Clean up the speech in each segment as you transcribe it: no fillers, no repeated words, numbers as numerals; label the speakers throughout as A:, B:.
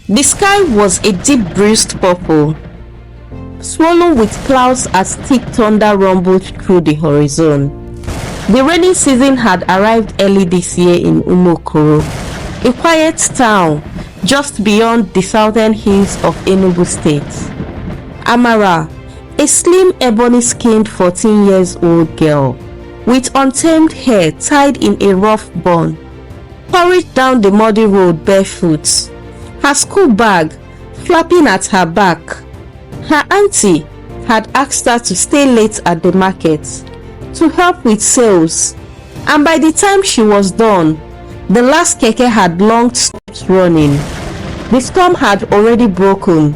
A: The sky was a deep bruised purple, swollen with clouds as thick thunder rumbled through the horizon. The rainy season had arrived early this year in Umokoro, a quiet town just beyond the southern hills of Enugu State. Amara, a slim ebony-skinned 14-year-old girl with untamed hair tied in a rough bun, hurried down the muddy road barefoot, her school bag flapping at her back. Her auntie had asked her to stay late at the market to help with sales, and by the time she was done, the last keke had long stopped running. The storm had already broken.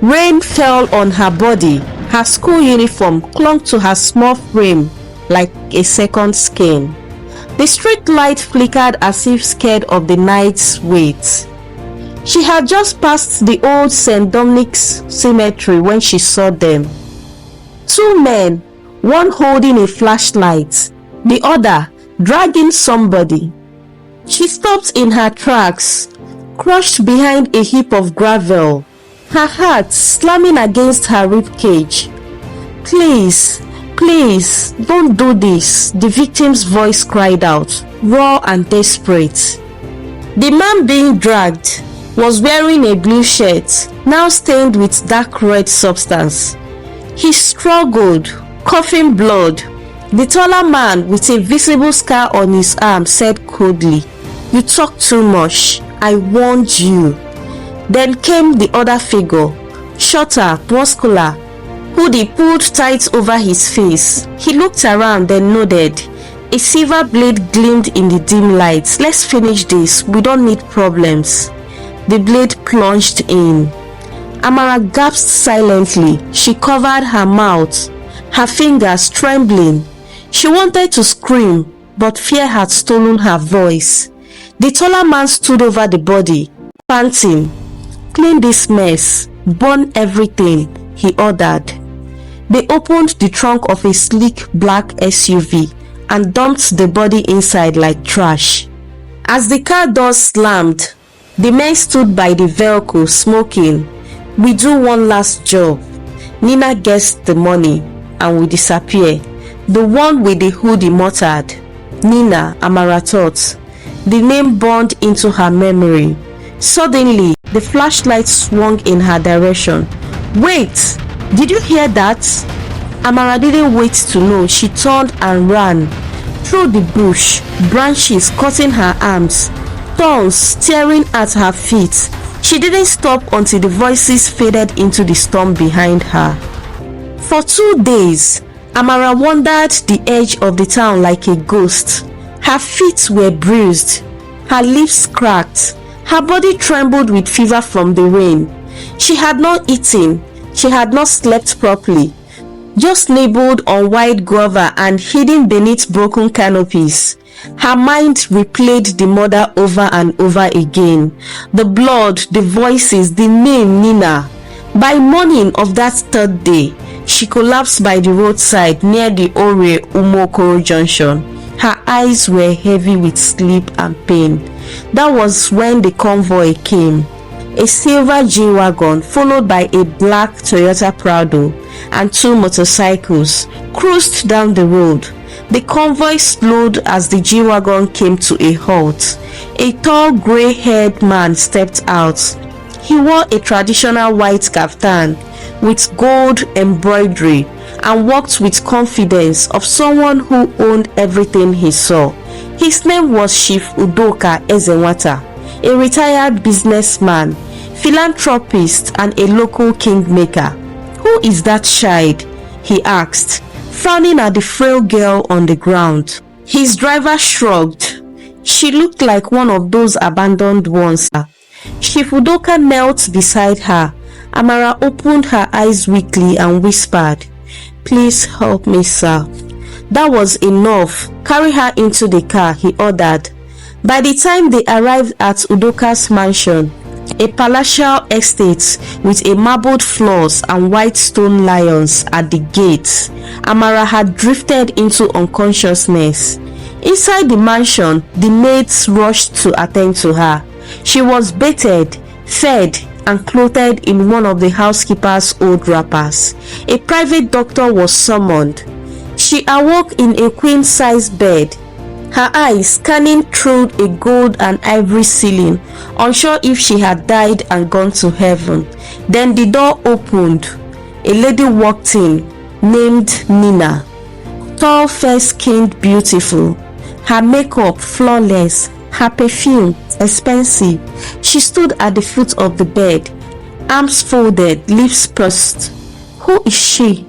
A: Rain fell on her body. Her school uniform clung to her small frame like a second skin. The street light flickered as if scared of the night's weight. She had just passed the old St. Dominic's cemetery when she saw them. Two men, one holding a flashlight, the other dragging somebody. She stopped in her tracks, crushed behind a heap of gravel, her heart slamming against her ribcage. "Please, please, don't do this," the victim's voice cried out, raw and desperate. The man being dragged was wearing a blue shirt, now stained with dark red substance. He struggled, coughing blood. The taller man with a visible scar on his arm said coldly, "You talk too much. I warned you." Then came the other figure, shorter, muscular, hoodie pulled tight over his face. He looked around, then nodded. A silver blade gleamed in the dim lights. "Let's finish this. We don't need problems." The blade plunged in. Amara gasped silently. She covered her mouth, her fingers trembling. She wanted to scream, but fear had stolen her voice. The taller man stood over the body, panting. "Clean this mess. Burn everything," he ordered. They opened the trunk of a sleek black SUV and dumped the body inside like trash. As the car doors slammed, the men stood by the vehicle smoking. "We do one last job. Nina gets the money and we disappear." The one with the hoodie muttered. Nina, Amara thought. The name burned into her memory. Suddenly, the flashlight swung in her direction. "Wait! Did you hear that?" Amara didn't wait to know. She turned and ran. Through the bush, branches cutting her arms, thorns tearing at her feet. She didn't stop until the voices faded into the storm behind her. For 2 days, Amara wandered the edge of the town like a ghost. Her feet were bruised, her lips cracked, her body trembled with fever from the rain. She had not eaten, she had not slept properly, just nibbled on white guava and hidden beneath broken canopies. Her mind replayed the murder over and over again. The blood, the voices, the name Nina. By morning of that third day, she collapsed by the roadside near the Ore Umokoro junction. Her eyes were heavy with sleep and pain. That was when the convoy came. A silver G-Wagon followed by a black Toyota Prado and 2 motorcycles cruised down the road. The convoy slowed as the G-Wagon came to a halt. A tall grey-haired man stepped out. He wore a traditional white kaftan with gold embroidery and walked with confidence of someone who owned everything he saw. His name was Chief Udoka Ezenwata, a retired businessman, philanthropist and a local kingmaker. "Who is that child?" he asked, frowning at the frail girl on the ground. His driver shrugged. "She looked like one of those abandoned ones." Chief Udoka knelt beside her. Amara opened her eyes weakly and whispered, "Please help me, sir." That was enough. "Carry her into the car," he ordered. By the time they arrived at Udoka's mansion, a palatial estate with a marbled floors and white stone lions at the gates, Amara had drifted into unconsciousness. Inside the mansion, the maids rushed to attend to her. She was bathed, fed, and clothed in one of the housekeeper's old wrappers. A private doctor was summoned. She awoke in a queen-size bed, her eyes scanning through a gold and ivory ceiling, unsure if she had died and gone to heaven. Then the door opened. A lady walked in, named Nina. Tall, fair-skinned, beautiful. Her makeup flawless, her perfume expensive. She stood at the foot of the bed, arms folded, lips pursed. "Who is she?"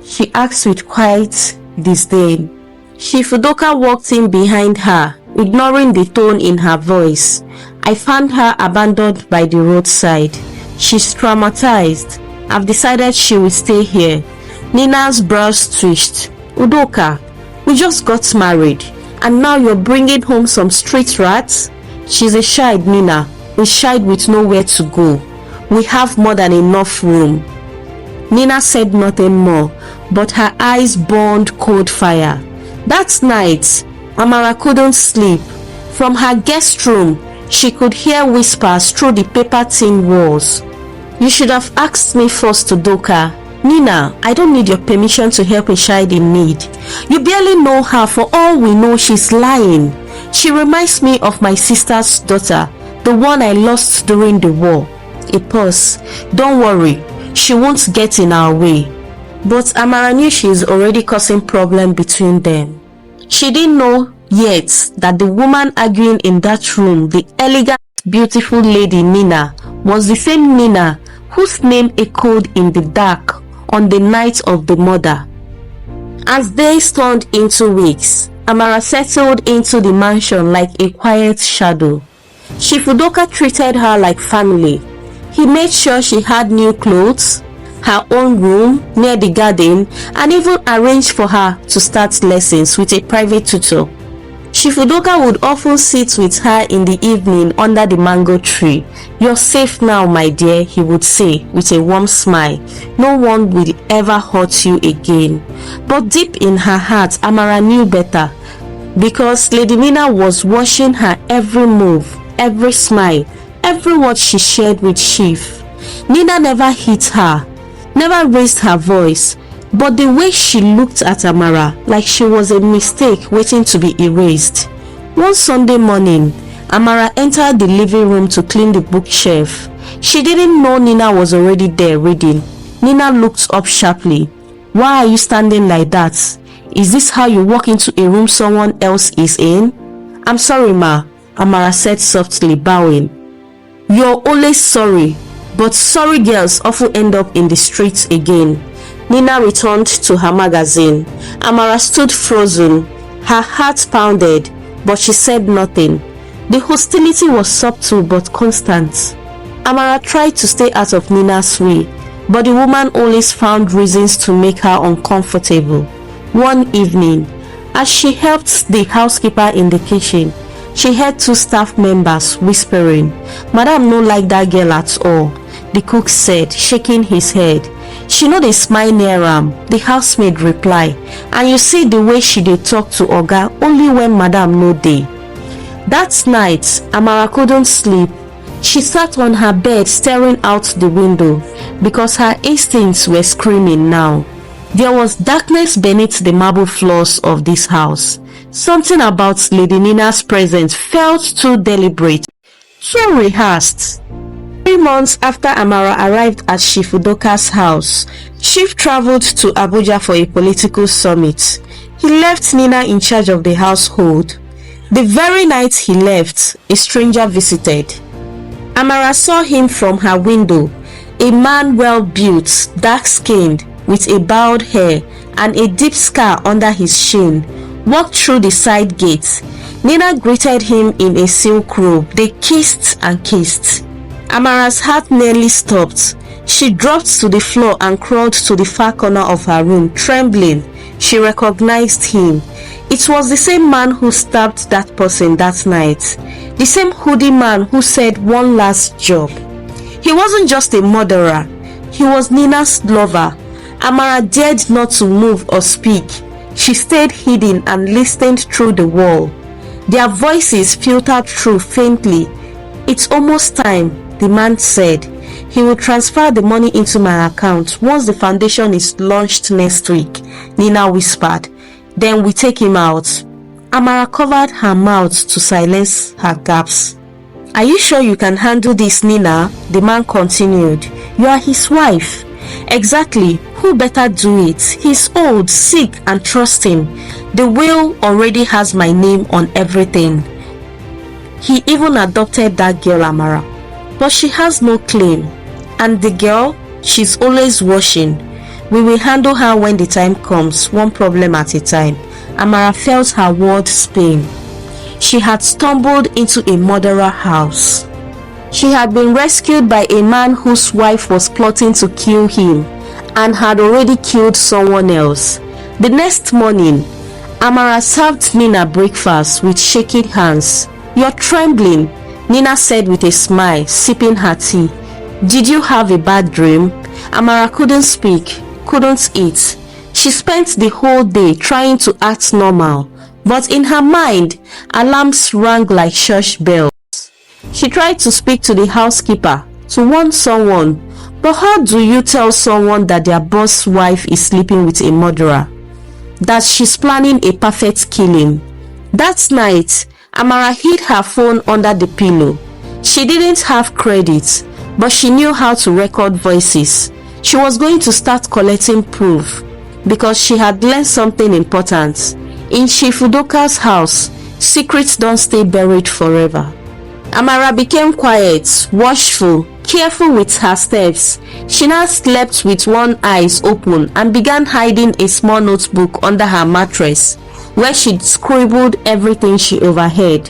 A: she asked with quiet disdain. Chief Udoka walked in behind her, ignoring the tone in her voice. "I found her abandoned by the roadside. She's traumatized. I've decided she will stay here." Nina's brows twitched. "Udoka, we just got married, and now you're bringing home some street rats?" "She's a child, Nina. A child with nowhere to go. We have more than enough room." Nina said nothing more, but her eyes burned cold fire. That night, Amara couldn't sleep. From her guest room, she could hear whispers through the paper thin walls. "You should have asked me first, Udoka. Nina, I don't need your permission to help a child in need. You barely know her. For all we know, she's lying. She reminds me of my sister's daughter, the one I lost during the war." A pause. "Don't worry, she won't get in our way." But Amara knew she is already causing problem between them. She didn't know yet that the woman arguing in that room, the elegant, beautiful lady Nina, was the same Nina whose name echoed in the dark on the night of the murder. As days turned into weeks, Amara settled into the mansion like a quiet shadow. Chief Udoka treated her like family. He made sure she had new clothes, her own room near the garden, and even arranged for her to start lessons with a private tutor. Chief Udoka would often sit with her in the evening under the mango tree. "You're safe now, my dear," he would say with a warm smile. "No one will ever hurt you again." But deep in her heart, Amara knew better, because Lady Nina was watching her every move, every smile, every word she shared with Chief. Nina never hit her, never raised her voice, but the way she looked at Amara like she was a mistake waiting to be erased. One Sunday morning, Amara entered the living room to clean the bookshelf. She didn't know Nina was already there reading. Nina looked up sharply. "Why are you standing like that? Is this how you walk into a room someone else is in?" "I'm sorry, ma," Amara said softly, bowing. "You're always sorry, but sorry girls often end up in the streets again." Nina returned to her magazine. Amara stood frozen. Her heart pounded, but she said nothing. The hostility was subtle but constant. Amara tried to stay out of Nina's way, but the woman always found reasons to make her uncomfortable. One evening, as she helped the housekeeper in the kitchen, she heard two staff members whispering. "Madam no like that girl at all," the cook said, shaking his head. "She no dey smile near am," the housemaid replied, "and you see the way she dey talk to oga only when madam no dey." That night, Amara couldn't sleep. She sat on her bed staring out the window because her instincts were screaming now. There was darkness beneath the marble floors of this house. Something about Lady Nina's presence felt too deliberate, too rehearsed. 3 months after Amara arrived at Chief Udoka's house, Chief traveled to Abuja for a political summit. He left Nina in charge of the household. The very night he left, a stranger visited. Amara saw him from her window, a man well-built, dark-skinned, with a bowed hair and a deep scar under his chin, walked through the side gate. Nina greeted him in a silk robe. They kissed and kissed. Amara's heart nearly stopped. She dropped to the floor and crawled to the far corner of her room, trembling. She recognized him. It was the same man who stabbed that person that night. The same hoodie man who said one last job. He wasn't just a murderer. He was Nina's lover. Amara dared not to move or speak. She stayed hidden and listened through the wall. Their voices filtered through faintly. "It's almost time," the man said. He will transfer the money into my account once the foundation is launched next week, Nina whispered. Then we take him out. Amara covered her mouth to silence her gasps. Are you sure you can handle this, Nina? The man continued. You are his wife. Exactly. Who better do it? He's old, sick, and trust him. The will already has my name on everything. He even adopted that girl, Amara. But she has no claim. And the girl, she's always washing. We will handle her when the time comes, one problem at a time. Amara felt her world spin. She had stumbled into a murderer house. She had been rescued by a man whose wife was plotting to kill him and had already killed someone else. The next morning, Amara served Nina breakfast with shaking hands. You're trembling, Nina said with a smile, sipping her tea. Did you have a bad dream? Amara couldn't speak, couldn't eat. She spent the whole day trying to act normal, but in her mind, alarms rang like church bells. She tried to speak to the housekeeper, to warn someone, but how do you tell someone that their boss' wife is sleeping with a murderer? That she's planning a perfect killing? That night, Amara hid her phone under the pillow. She didn't have credit, but she knew how to record voices. She was going to start collecting proof because she had learned something important. In Chief Udoka's house, secrets don't stay buried forever. Amara became quiet, watchful, careful with her steps. She now slept with one eye open and began hiding a small notebook under her mattress where she'd scribbled everything she overheard.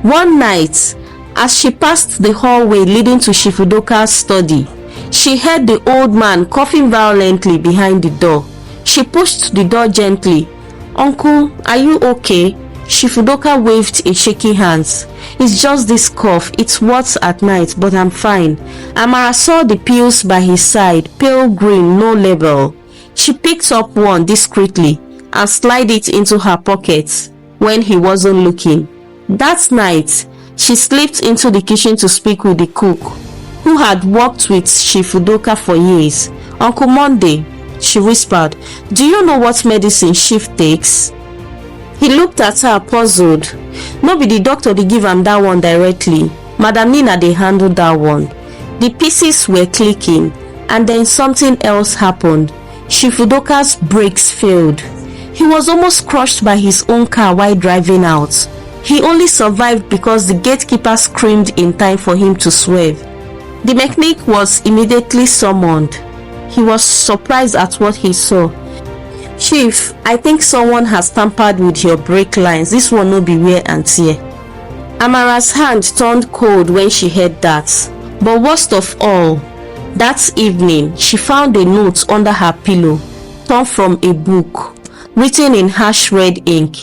A: One night, as she passed the hallway leading to Chief Udoka's study, she heard the old man coughing violently behind the door. She pushed the door gently. Uncle, are you okay? Chief Udoka waved a shaky hand. It's just this cough. It works at night, but I'm fine. Amara saw the pills by his side, pale green, no label. She picked up one discreetly and slid it into her pocket when he wasn't looking. That night, she slipped into the kitchen to speak with the cook, who had worked with Chief Udoka for years. Uncle Monday, she whispered, do you know what medicine Chief takes? He looked at her puzzled. No be the doctor they give him that one directly. Madam Nina they handled that one. The pieces were clicking and then something else happened. Chief Udoka's brakes failed. He was almost crushed by his own car while driving out. He only survived because the gatekeeper screamed in time for him to swerve. The mechanic was immediately summoned. He was surprised at what he saw. Chief, I think someone has tampered with your brake lines. This one no be wear and tear. Amara's hand turned cold when she heard that. But worst of all, that evening, she found a note under her pillow, torn from a book, written in harsh red ink.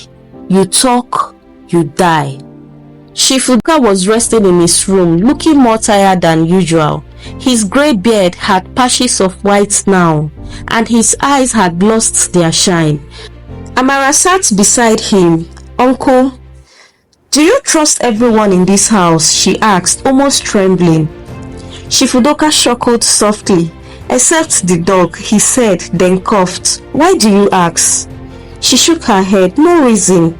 A: You talk, you die. Chief Udoka was resting in his room, looking more tired than usual. His grey beard had patches of white now, and his eyes had lost their shine. Amara sat beside him. Uncle, do you trust everyone in this house? She asked, almost trembling. Chief Udoka chuckled softly. Except the dog, he said, then coughed. Why do you ask? She shook her head. No reason.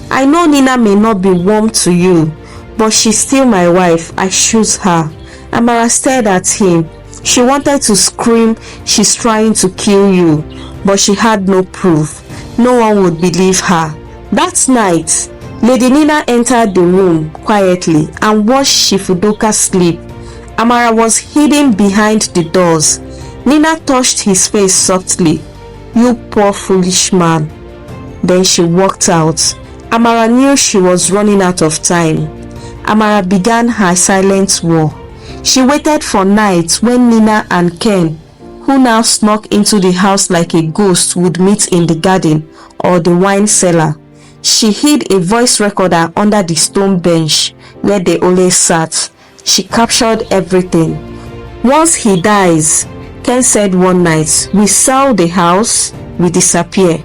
A: I know Nina may not be warm to you, but she's still my wife. I choose her. Amara stared at him. She wanted to scream, she's trying to kill you, but she had no proof. No one would believe her. That night, Lady Nina entered the room quietly and watched Chief Udoka sleep. Amara was hidden behind the doors. Nina touched his face softly. You poor foolish man. Then she walked out. Amara knew she was running out of time. Amara began her silent war. She waited for night when Nina and Ken, who now snuck into the house like a ghost, would meet in the garden or the wine cellar. She hid a voice recorder under the stone bench where they always sat. She captured everything. Once he dies, Ken said one night, we sell the house, we disappear.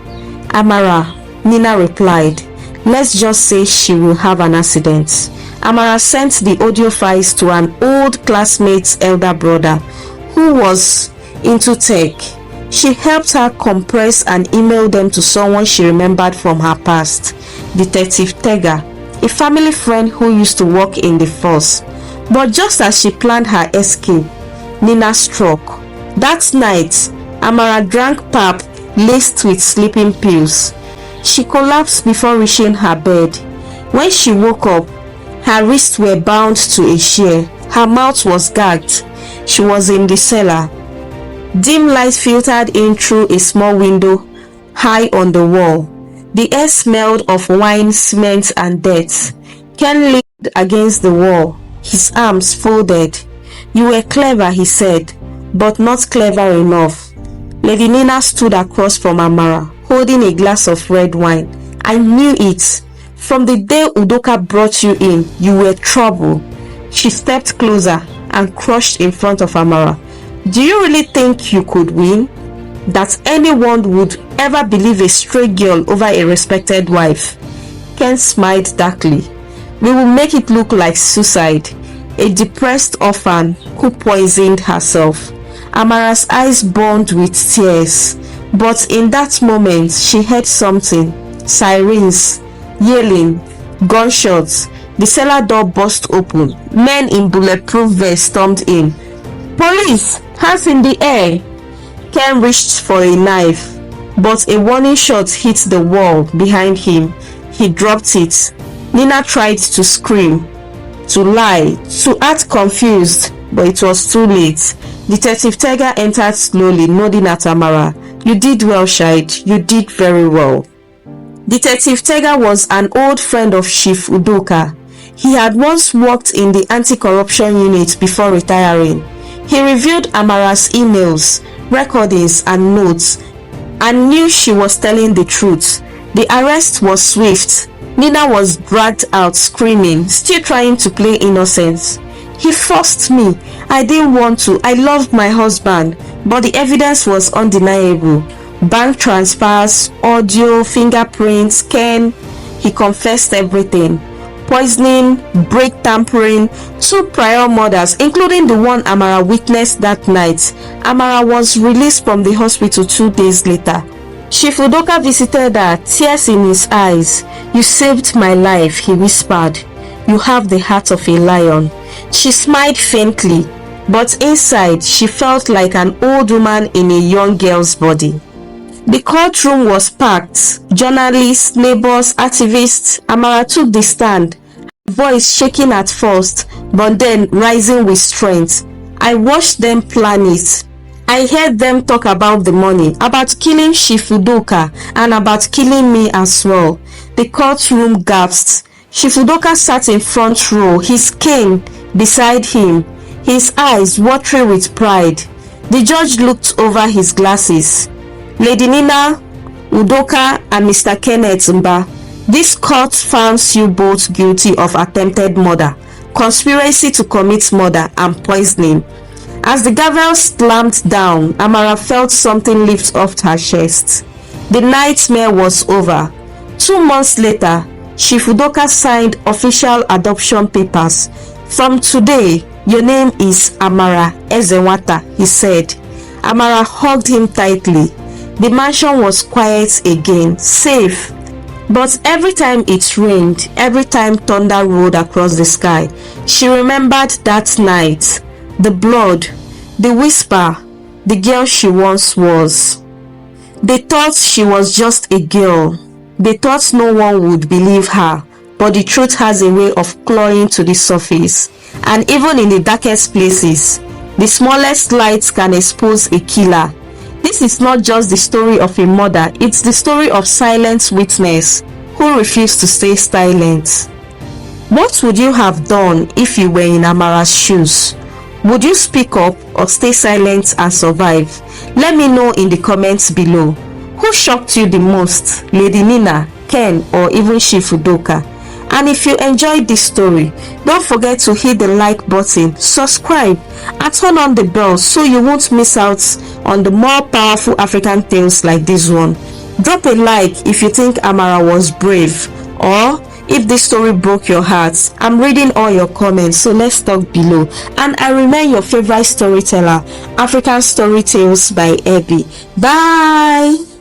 A: Amara, Nina replied, let's just say she will have an accident. Amara sent the audio files to an old classmate's elder brother who was into tech. She helped her compress and email them to someone she remembered from her past, Detective Tega, a family friend who used to work in the force. But just as she planned her escape, Nina struck. That night, Amara drank pap laced with sleeping pills. She collapsed before reaching her bed. When she woke up, her wrists were bound to a chair. Her mouth was gagged. She was in the cellar. Dim light filtered in through a small window high on the wall. The air smelled of wine, cement, and dirt. Ken leaned against the wall, his arms folded. "You were clever," he said, "but not clever enough." Lady Nina stood across from Amara, holding a glass of red wine. "I knew it. From the day Udoka brought you in, you were trouble." She stepped closer and crushed in front of Amara. "Do you really think you could win? That anyone would ever believe a stray girl over a respected wife?" Ken smiled darkly. "We will make it look like suicide. A depressed orphan who poisoned herself." Amara's eyes burned with tears. But in that moment, she heard something. Sirens, yelling, gunshots. The cellar door burst open. Men in bulletproof vests stormed in. "Police! Hands in the air!" Ken reached for a knife, but a warning shot hit the wall behind him. He dropped it. Nina tried to scream, to lie, to act confused, but it was too late. Detective Tega entered slowly, nodding at Amara. "You did well, Shahid. You did very well." Detective Tega was an old friend of Chief Udoka. He had once worked in the anti-corruption unit before retiring. He reviewed Amara's emails, recordings, and notes, and knew she was telling the truth. The arrest was swift. Nina was dragged out screaming, still trying to play innocent. "He forced me. I didn't want to. I loved my husband." But the evidence was undeniable. Bank transfers, audio, fingerprints, Ken. He confessed everything. Poisoning, brake tampering, 2 prior murders, including the one Amara witnessed that night. Amara was released from the hospital 2 days later. Chief Udoka visited her, tears in his eyes. "You saved my life," he whispered. "You have the heart of a lion." She smiled faintly, but inside she felt like an old woman in a young girl's body. The courtroom was packed. Journalists, neighbors, activists. Amara took the stand, her voice shaking at first, but then rising with strength. "I watched them plan it. I heard them talk about the money, about killing Chief Udoka, and about killing me as well." The courtroom gasped. Chief Udoka sat in front row, his cane beside him, his eyes watery with pride. The judge looked over his glasses. "Lady Nina, Udoka, and Mr. Kenneth Mba, this court finds you both guilty of attempted murder, conspiracy to commit murder, and poisoning." As the gavel slammed down, Amara felt something lift off her chest. The nightmare was over. 2 months later, Chief Udoka signed official adoption papers. "From today, your name is Amara Ezenwata," he said. Amara hugged him tightly. The mansion was quiet again, safe. But every time it rained, every time thunder rolled across the sky, she remembered that night. The blood, the whisper, the girl she once was. They thought she was just a girl. They thought no one would believe her, but the truth has a way of clawing to the surface. And even in the darkest places, the smallest lights can expose a killer. This is not just the story of a murder, it's the story of silent witness who refused to stay silent. What would you have done if you were in Amara's shoes? Would you speak up or stay silent and survive? Let me know in the comments below. Who shocked you the most, Lady Nina, Ken, or even Chief Udoka? And if you enjoyed this story, don't forget to hit the like button, subscribe, and turn on the bell so you won't miss out on the more powerful African tales like this one. Drop a like if you think Amara was brave, or if this story broke your heart. I'm reading all your comments, so let's talk below. And I remain your favorite storyteller, African Story Tales by Abby. Bye.